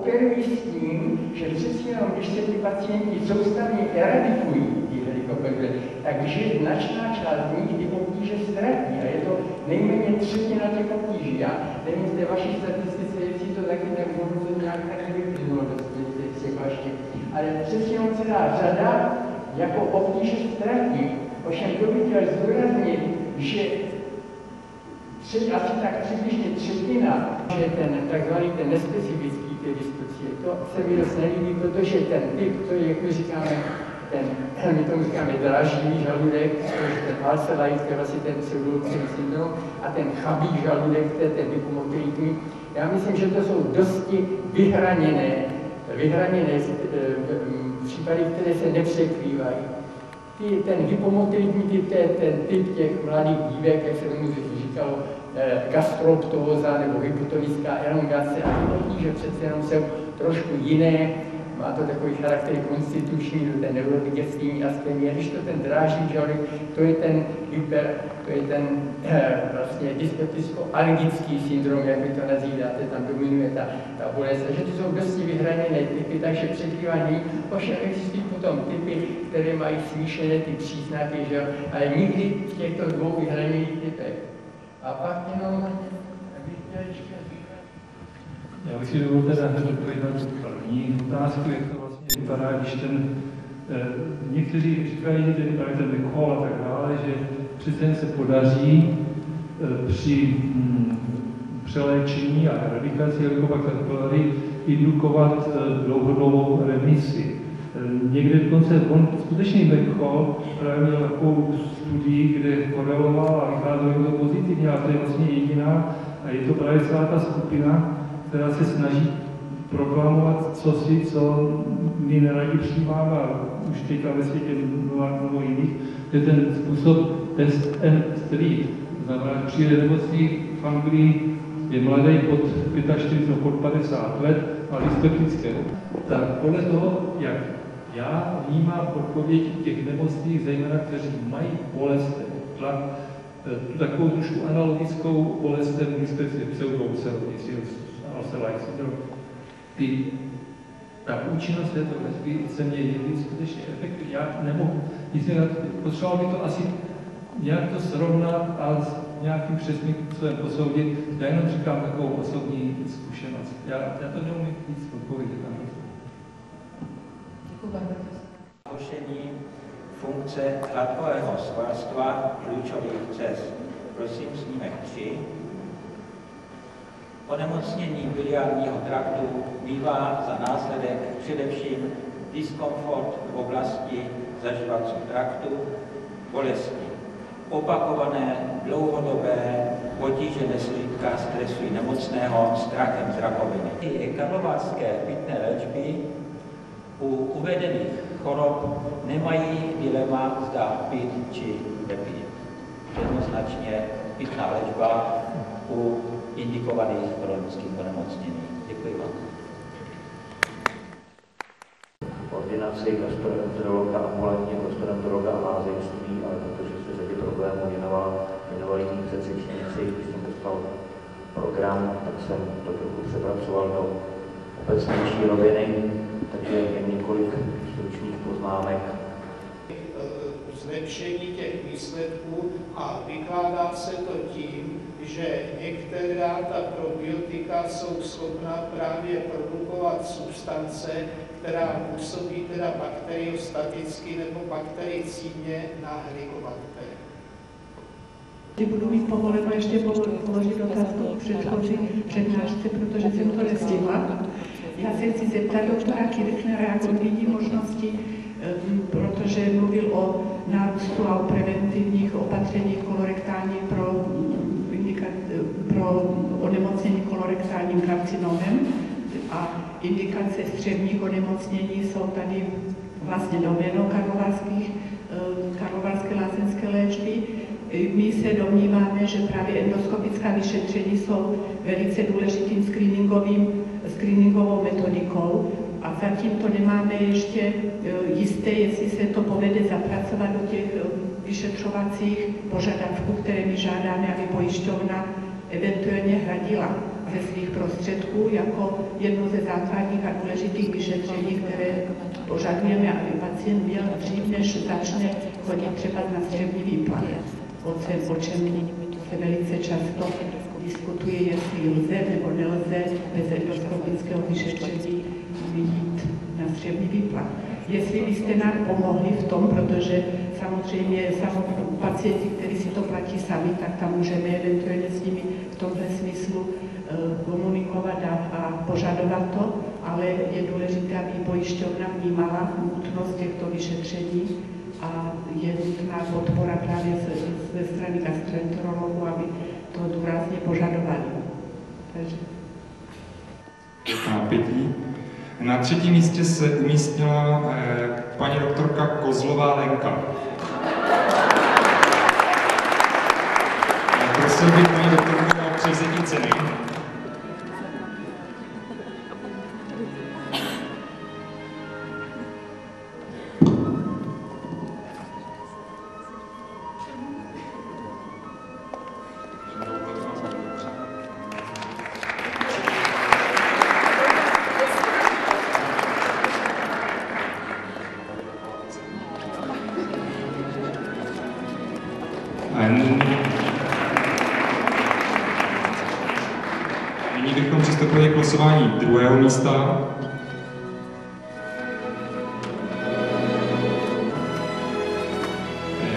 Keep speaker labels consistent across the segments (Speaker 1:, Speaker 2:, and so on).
Speaker 1: operují s tím, že přeci jenom, když se ty pacienti soustavně eradikují ty helikobakterie, takže značná část z nich ty obtíže ztratí a je to nejméně třetina těch obtíží. Já nevím, z té vaší statistice, jestli to taky tak znovu nějak tak vyplynulo do těch vašich, ale přeci jenom celá řada jako obtíže ztratí. Ovšem to bych chtěl zdůraznit, že asi tak přibližně třetina, že ten takzvaný ten nespecifický ty dispozice, to se mi dost nelíbí, protože ten typ, který, jak my říkáme, my tomu říkáme dráždivý žaludek, protože ten Alzheimer's, to je vlastně ten pseudolupský syndrom, a ten chabý žaludek, to je ten hypomotilitní. Já myslím, že to jsou dosti vyhraněné případy, které se nepřekrývají. Ten hypomotilitní typ, ten typ těch mladých dívek, jak se tomu říkalo, gastroptóza nebo hypotonická elongace a ty obtíže přece jenom jsou trošku jiné, má to takový charakter konstituční, ten neurodigestivní aspekt, když to ten dráždivý žaludek, to je ten vlastně dyspepticko-alergický syndrom, jak vy to nazýváte, tam dominuje ta bolest, takže to jsou dosti vyhraněné typy, takže překrývání, ovšem existují potom typy, které mají smíšené ty příznaky, že? Ale nikdy v těchto dvou vyhraněných typech. A pak jenom, bych chtěl ještě říkat.
Speaker 2: Já bych si dovolil teda hned odpovědět na tu první otázku, jak to vlastně vypadá, když někteří říkají, právě ten Mechol a tak dále, že přece se podaří při přeléčení a eradikaci Helicobacter pylori indukovat dlouhodobou remisi. Někde dokonce on skutečný Mechol právě měl takovou studii, kde koreloval a vycházelo to pozitivně, a to je vlastně jediná, a je to právě celá ta skupina, která se snaží proklamovat co my neradi přijímáme, a už teďka ve světě mnoho jiných, je ten způsob test and treat. To znamená, že přijde nemocný v Anglii, je mladý pod 45 nebo pod 50 let a dyspeptický. Tak podle toho, jak já vnímám odpověď těch nemocných, zejména kteří mají bolest, tlak, tu takovou trošku analogickou bolest pseudoucerotis, Alzheimer's syndrom. Ta účinnost této léčby se mě jeví skutečně efektivní. Já nemohu, nicméně potřeboval bych to asi nějak to srovnat a s nějakým přesným způsobem posoudit. Já jenom říkám takovou osobní zkušenost. Já to neumím víc odpovědět na to.
Speaker 3: Děkuji vám.
Speaker 4: Narušení funkce hladkového svalstva klíčových cest. Prosím, snímek 3. Onemocnění biliárního traktu bývá za následek především diskomfort v oblasti zažívacího traktu, bolesti. Opakované, dlouhodobé potíže neslídka stresují nemocného strachem z rakoviny. Karlovarské pitné léčby u uvedených chorob nemají dilema, zda pít či nepít. Jednoznačně pitná léčba u indikovaných chronických onemocnění. Děkuji vám.
Speaker 5: Ordinaci gastroenterologa, ambulantního gastroenterologa a lázeňství, ale protože se řadě problémů věnoval jiný předřečníci, když jsem dostal program, tak jsem to trochu přepracoval do obecnější roviny, takže jen několik stručných poznámek.
Speaker 6: Zlepšení těch výsledků a vykládá se to tím, že některá ta probiotika jsou schopná právě produkovat substance, která působí teda bakteriostaticky nebo baktericidně na helikobakter.
Speaker 7: Budu mít povoleno ještě položit otázku k předchozí přednášce, protože jsem to nestihla. Já se chci zeptat doktora Kirchnera, jak on vidí možnosti, protože mluvil o nárůstu a o preventivních opatřeních kolorektálních pro onemocnění kolorektálním karcinomem a indikace střevních onemocnění jsou tady vlastně doménou karlovarské lázeňské léčby. My se domníváme, že právě endoskopická vyšetření jsou velice důležitým screeningovou metodikou a zatím to nemáme ještě jisté, jestli se to povede zapracovat do těch vyšetřovacích požadavků, které my žádáme, aby pojišťovna eventuálně hradila. ze svých prostředků jako jedno ze základních a důležitých vyšetření, které požadujeme, aby pacient byl dřív, než začne chodit třeba na střevní výplach. O čem se velice často diskutuje, jestli lze nebo nelze bez endoskopického vyšetření jít na střevní výplach. Jestli byste nám pomohli v tom, protože samozřejmě pacienti, kteří si to platí sami, tak tam můžeme eventuálně s nimi v tomhle smyslu komunikovat a požadovat to, ale je důležité, aby pojišťovna vnímala nutnost těchto vyšetření a je nutná podpora právě ze strany gastroenterologů, aby to důrazně požadovali. Takže.
Speaker 8: Pětí. Na třetím místě se umístila paní doktorka Kozlová Lenka. Prosil bych paní doktorku o převzetí ceny. Nyní bychom přistoupili k losování druhého místa.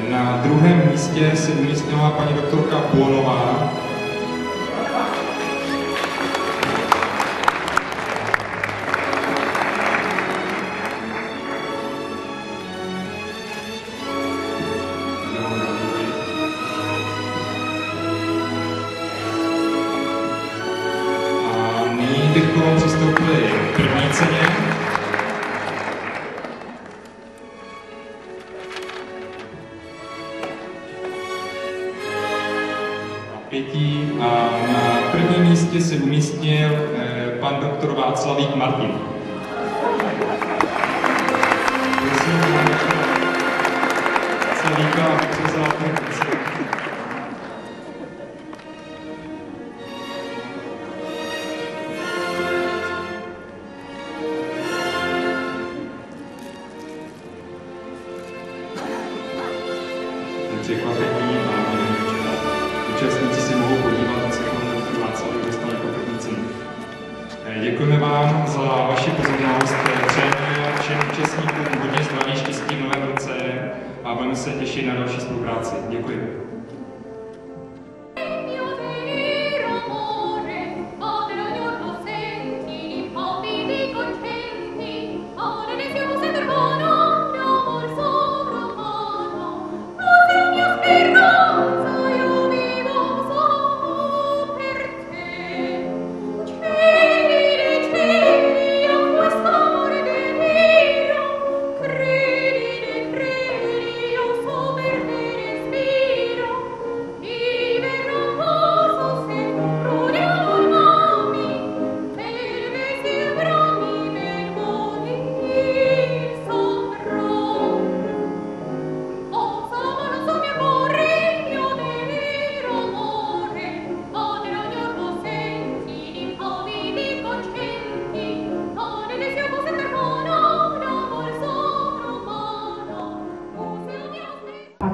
Speaker 8: Na druhém místě se umístila paní doktorka Polonová. Bychom přistoupili k první ceně. Pětí a na prvním místě se umístil pan doktor Václavík Martin. Prosím, Václavíka, aby převzal první. Překvapení a účastníci si mohou podívat, co pan doktor Václavík dostal jako první cenu. Děkujeme vám za vaši pozornost, přejeme všem účastníkům hodně zdraví, štěstí v novém roce a budeme se těšit na další spolupráci. Děkuji.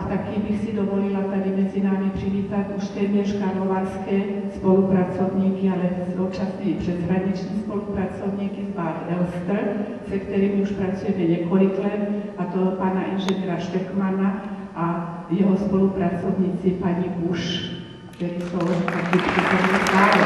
Speaker 7: Taky bych si dovolila tady mezi námi přivítat už téměř karlovarské spolupracovníky, ale současně i přeshraniční spolupracovníky z Bad Elster, se kterými už pracujeme několik let, a to pana inženýra Štekmana a jeho spolupracovníci paní Buš, kteří jsou taky přítomní stále.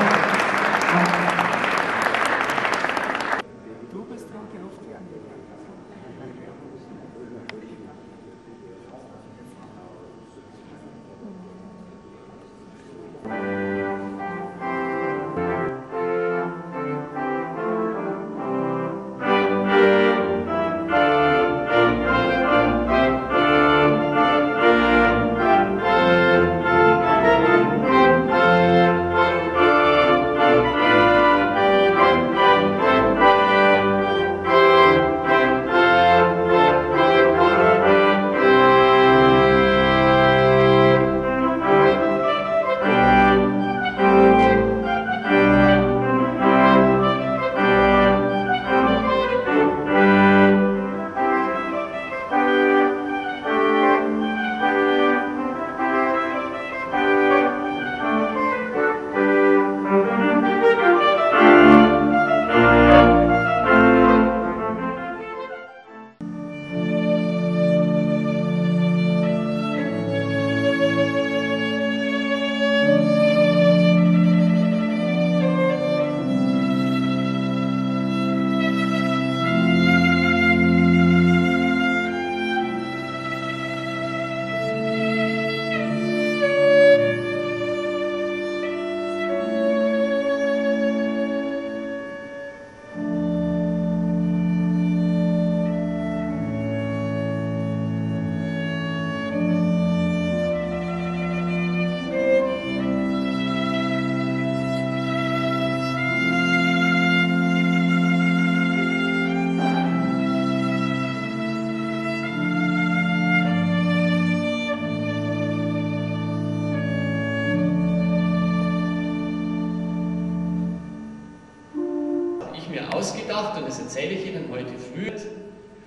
Speaker 9: gemacht und das erzähle ich Ihnen heute früh.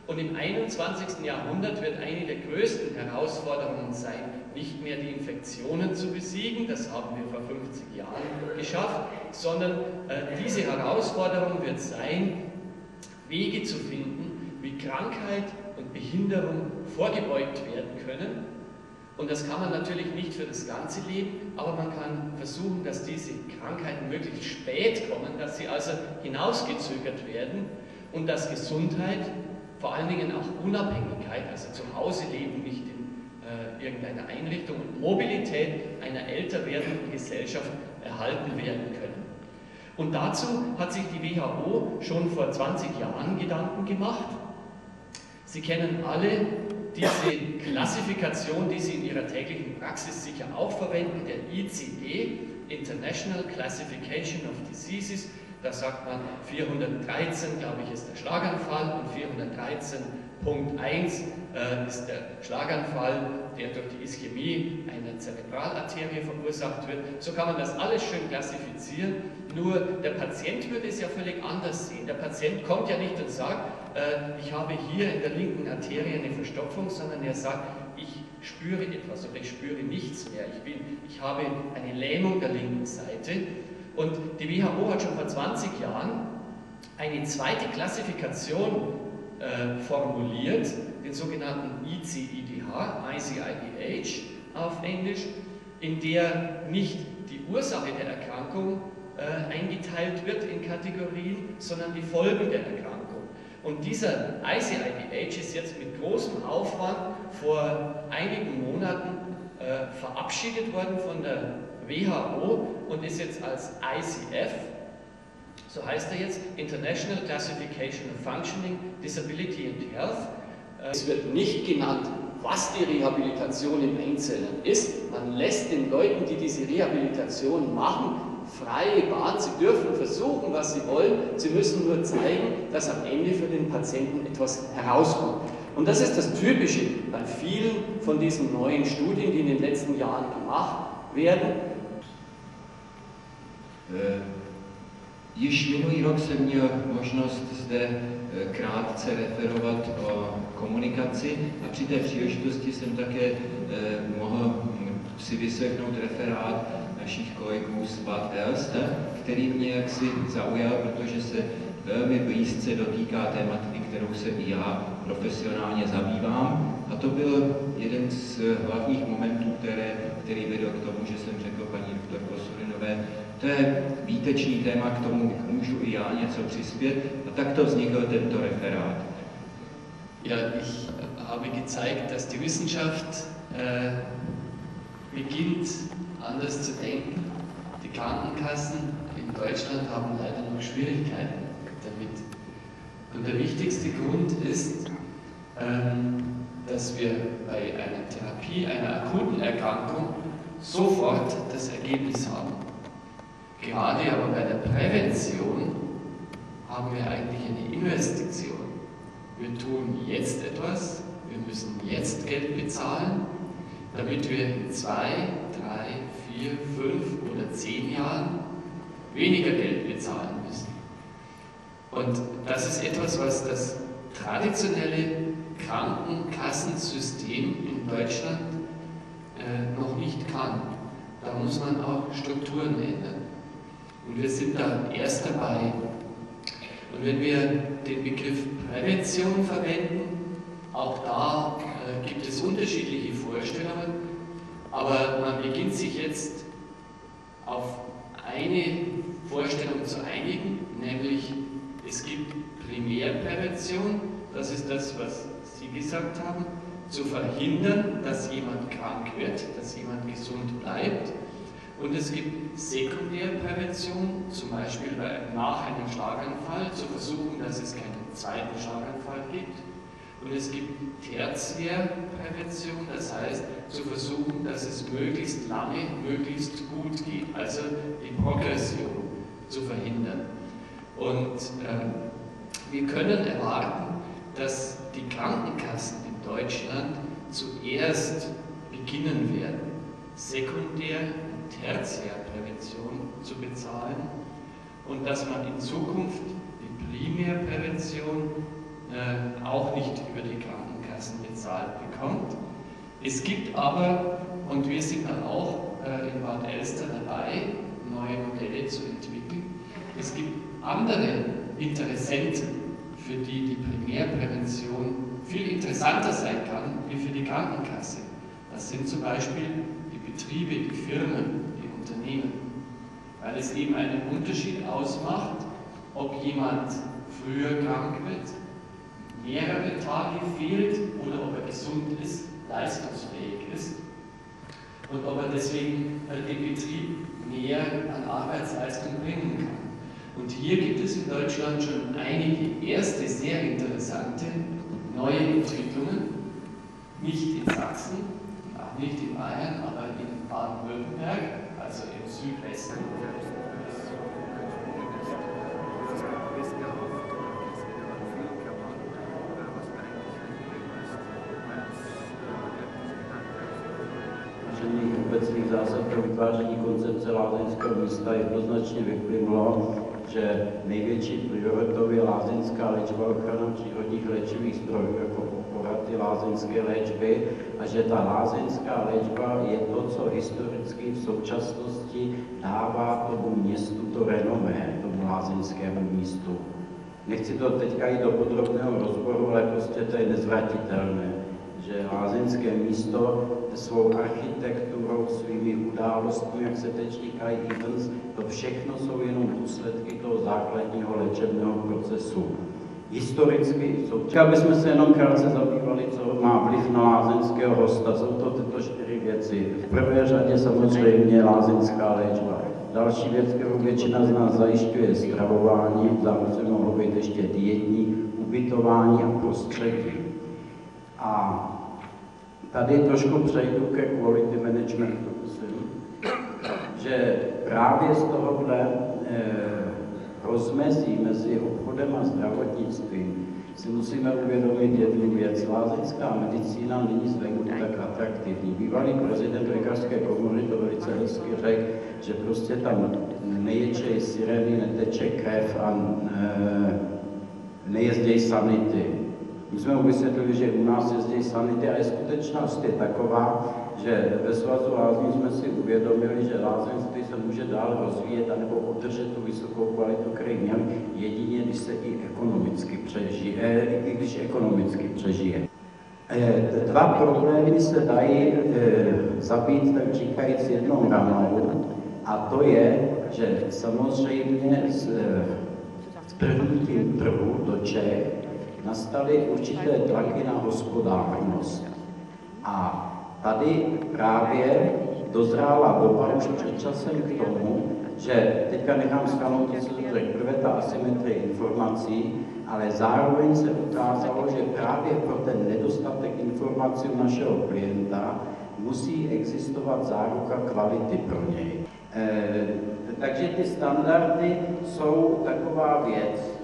Speaker 9: Und im 21. Jahrhundert wird eine der größten Herausforderungen sein, nicht mehr die Infektionen zu besiegen, das haben wir vor 50 Jahren geschafft, sondern diese Herausforderung wird sein, Wege zu finden, wie Krankheit und Behinderung vorgebeugt werden können. Und das kann man natürlich nicht für das ganze Leben, aber man kann versuchen, dass diese Krankheiten möglichst spät kommen, dass sie also hinausgezögert werden und dass Gesundheit, vor allen Dingen auch Unabhängigkeit, also zu Hause leben, nicht in irgendeiner Einrichtung, und Mobilität einer älter werdenden Gesellschaft erhalten werden können. Und dazu hat sich die WHO schon vor 20 Jahren Gedanken gemacht. Sie kennen alle diese Klassifikation, die Sie in Ihrer täglichen Praxis sicher auch verwenden, der ICD, International Classification of Diseases. Da sagt man 413, glaube ich, ist der Schlaganfall und 413.1 ist der Schlaganfall, der durch die Ischämie einer Zerebralarterie verursacht wird. So kann man das alles schön klassifizieren, nur der Patient würde es ja völlig anders sehen. Der Patient kommt ja nicht und sagt, ich habe hier in der linken Arterie eine Verstopfung, sondern er sagt, ich spüre etwas oder ich spüre nichts mehr. Ich habe eine Lähmung der linken Seite. Und die WHO hat schon vor 20 Jahren eine zweite Klassifikation formuliert, den sogenannten ICIDH, auf Englisch, in der nicht die Ursache der Erkrankung eingeteilt wird in Kategorien, sondern die Folgen der Erkrankung. Und dieser ICIDH ist jetzt mit großem Aufwand vor einigen Monaten verabschiedet worden von der WHO und ist jetzt als ICF, so heißt er jetzt, International Classification of Functioning, Disability and Health. Es wird nicht genannt, was die Rehabilitation im Einzelnen ist. Man lässt den Leuten, die diese Rehabilitation machen, freie Bahn. Sie dürfen versuchen, was sie wollen. Sie müssen nur zeigen, dass am Ende für den Patienten etwas herauskommt. Und das ist das Typische bei vielen von diesen neuen Studien, die in den letzten Jahren gemacht werden.
Speaker 10: Již minulý rok jsem měl možnost zde krátce referovat o komunikaci a při té příležitosti jsem také mohl si vyslechnout referát našich kolegů z Bad Elster, který mě jaksi zaujal, protože se velmi blízce dotýká tématiky, kterou se i já profesionálně zabývám. A to byl jeden z hlavních momentů, který vedl k tomu, že jsem řekl paní doktorko Surinové, to je výtečný téma, k tomu můžu i já něco přispět. A takto vznikl tento referát.
Speaker 9: Ja, ich habe gezeigt, dass die Wissenschaft beginnt anders zu denken. Die Krankenkassen in Deutschland haben leider noch Schwierigkeiten damit. Und der wichtigste Grund ist, dass wir bei einer Therapie einer akuten Erkrankung sofort das Ergebnis haben. Gerade aber bei der Prävention haben wir eigentlich eine Investition. Wir tun jetzt etwas, wir müssen jetzt Geld bezahlen, damit wir in 2, 3, 4, 5 oder 10 Jahren weniger Geld bezahlen müssen. Und das ist etwas, was das traditionelle Krankenkassensystem in Deutschland noch nicht kann. Da muss man auch Strukturen ändern. Und wir sind da erst dabei. Und wenn wir den Begriff Prävention verwenden, auch da gibt es unterschiedliche Vorstellungen, aber man beginnt sich jetzt auf eine Vorstellung zu einigen, nämlich es gibt Primärprävention, das ist das, was Sie gesagt haben, zu verhindern, dass jemand krank wird, dass jemand gesund bleibt. Und es gibt Sekundärprävention, zum Beispiel nach einem Schlaganfall, zu versuchen, dass es keinen zweiten Schlaganfall gibt. Und es gibt Tertiärprävention, das heißt, zu versuchen, dass es möglichst lange, möglichst gut geht, also die Progression zu verhindern. Und wir können erwarten, dass die Krankenkassen in Deutschland zuerst beginnen werden, Sekundär- und Tertiärprävention zu bezahlen und dass man in Zukunft die Primärprävention auch nicht über die Krankenkassen bezahlt bekommt. Es gibt aber, und wir sind dann auch in Bad Elster dabei, neue Modelle zu entwickeln, es gibt andere Interessenten, für die die Primärprävention viel interessanter sein kann wie für die Krankenkasse. Das sind zum Beispiel die Betriebe, die Firmen, die Unternehmen, weil es eben einen Unterschied ausmacht, ob jemand früher krank wird, mehrere Tage fehlt oder ob er gesund ist, leistungsfähig ist und ob er deswegen den Betrieb mehr an Arbeitsleistung bringen kann. Und hier gibt es in Deutschland schon einige erste sehr interessante neue Entwicklungen, nicht in Sachsen, auch nicht in Bayern, aber in Baden-Württemberg, also im Südwesten.
Speaker 11: Obecných zásad pro vytváření koncepce lázeňského místa jednoznačně vyplynulo, že největší prioritou je lázeňská léčba, ochrana přírodních léčivých zdrojů jako opora ty lázeňské léčby a že ta lázeňská léčba je to, co historicky v současnosti dává tomu městu to renomé, tomu lázeňskému místu. Nechci to teďka jít do podrobného rozboru, ale prostě to je nezvratitelné, že lázeňské místo svou architekturou, svými událostmi, jak se teď říkají events, to všechno jsou jenom důsledky toho základního léčebného procesu. Historicky jsou. Aby jsme se jenom krátce zabývali, co má vliv na lázeňského hosta. Jsou to tyto 4 věci. V prvé řadě samozřejmě lázeňská léčba. Další věc, kterou většina z nás zajišťuje, je stravování, zároveň mohlo být ještě dietní, ubytování a prostředí. A tady trošku přejdu ke quality managementu, že právě z tohohle rozmezí mezi obchodem a zdravotnictvím si musíme uvědomit jednu věc. Lázeňská medicína není zvenku tak atraktivní. Bývalý prezident lékařské komory to velice hezky řekl, že prostě tam neječej sireny, neteče krev a nejezdějí sanity. My jsme mu vysvětlili, že u nás jezdí sanity a skutečnost je taková, že ve Svazu lázní jsme si uvědomili, že lázeňství se může dál rozvíjet anebo udržet tu vysokou kvalitu, kterou měli, jedině, když se i ekonomicky přežije, i když ekonomicky přežije. 2 problémy se dají zabít, tak říkajíc, jednou ranou, a to je, že samozřejmě s trhnutím trhu do Čech nastaly určité tlaky na hospodárnost. A tady právě dozrála doba už před časem k tomu, že teďka nechám schválnout to, co řekl, prvé ta asymetrie informací, ale zároveň se ukázalo, že právě pro ten nedostatek informací u našeho klienta musí existovat záruka kvality pro něj. Takže ty standardy jsou taková věc.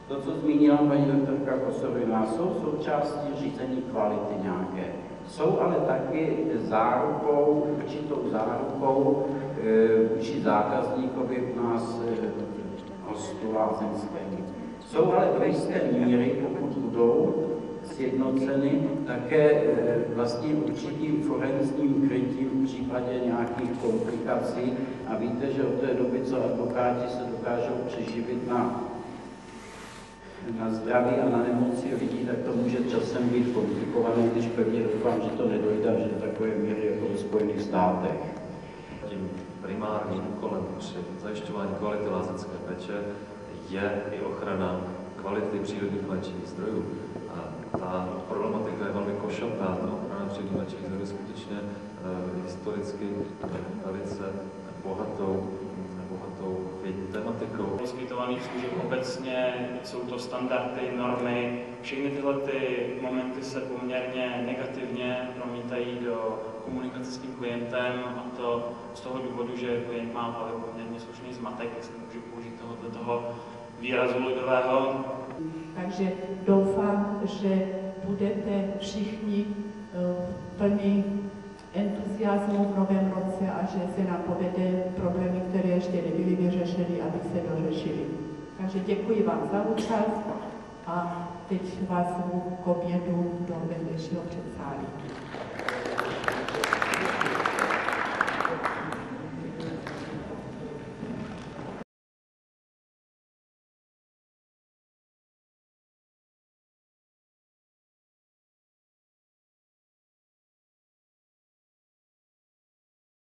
Speaker 11: To, co zmínila paní doktorka Kosovinová, jsou součástí řízení kvality nějaké. Jsou ale taky zárukou, určitou zárukou vůči zákazníkovi u nás hostu lázeňskému. Jsou ale do jisté míry, pokud budou sjednoceny, také vlastně určitým forenzním krytím v případě nějakých komplikací. A víte, že od té doby, co advokáti se dokážou přeživit na zdraví a na nemoci lidí, tak to může časem být komplikované, když pevně doufám, že to nedojde až do takové míry jako v Spojených státech.
Speaker 12: Tím primárním úkolem při zajišťování kvality lázeňské péče je i ochrana kvality přírodních léčivých zdrojů. A ta problematika je velmi košatá, ta ochrana přírodních léčivých zdrojů je skutečně historicky velice bohatou tematikou.
Speaker 13: Poskytovaných služeb obecně jsou to standardy, normy. Všechny tyhle momenty se poměrně negativně promítají do komunikace s tím klientem, a to z toho důvodu, že klient má v hlavě poměrně slušný zmatek, jestli můžu použít toho výrazu lidového.
Speaker 7: Takže doufám, že budete všichni plní entuziasmu v novém roce a že se nám povede problémy, které ještě nebyly vyřešeny, aby se dořešily. Takže děkuji vám za účast a teď vás zvu k obědu do vedlejšího předsálí.